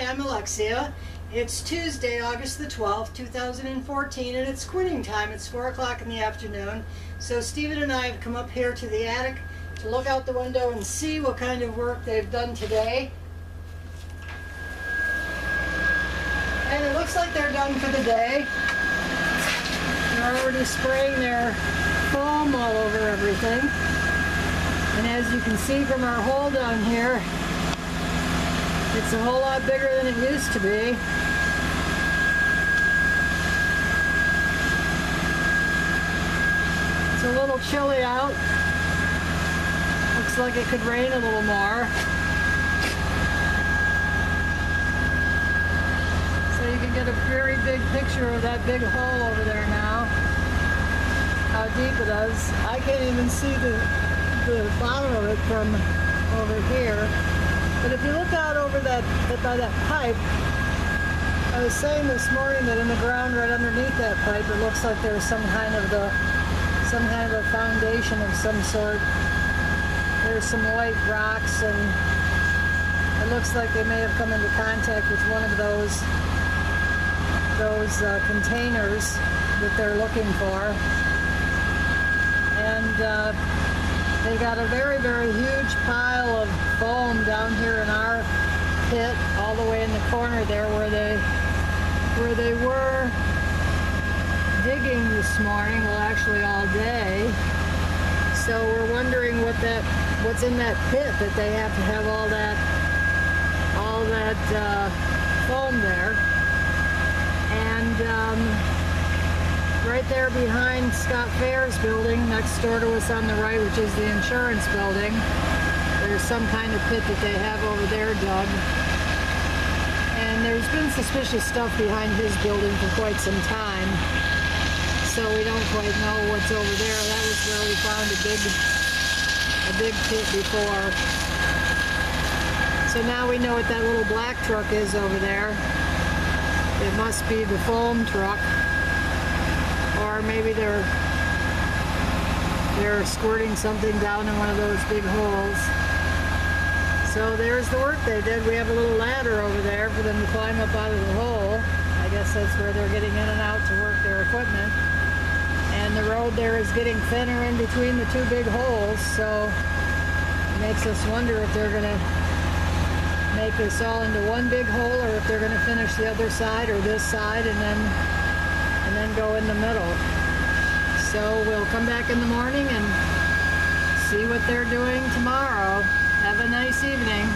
I'm Alexia. It's Tuesday, August the 12th, 2014, and it's quitting time. It's 4 o'clock in the afternoon. So Stephen and I have come up here to the attic to look out the window and see what kind of work they've done today. And it looks like they're done for the day. They're already spraying their foam all over everything. And as you can see from our hole down here, it's a whole lot bigger than it used to be. It's a little chilly out. Looks like it could rain a little more. So you can get a very big picture of that big hole over there now. How deep it is. I can't even see the bottom of it from over here. But if you look out over that by that pipe, I was saying this morning that in the ground right underneath that pipe, it looks like there's some kind of a foundation of some sort. There's some white rocks, and it looks like they may have come into contact with one of those containers that they're looking for. And they got a very, very huge pile of foam down here in our pit, all the way in the corner there where they were digging this morning, well actually all day. So we're wondering what's in that pit that they have to have all that foam there. And right there behind Scott Fair's building, next door to us on the right, which is the insurance building, there's some kind of pit that they have over there dug. And there's been suspicious stuff behind his building for quite some time. So we don't quite know what's over there. That was where we found a big pit before. So now we know what that little black truck is over there. It must be the foam truck. Or maybe they're squirting something down in one of those big holes. So there's the work they did. We have a little ladder over there for them to climb up out of the hole. I guess that's where they're getting in and out to work their equipment. And the road there is getting thinner in between the two big holes, so it makes us wonder if they're going to make this all into one big hole, or if they're going to finish the other side or this side and then go in the middle. So we'll come back in the morning and see what they're doing tomorrow. Have a nice evening.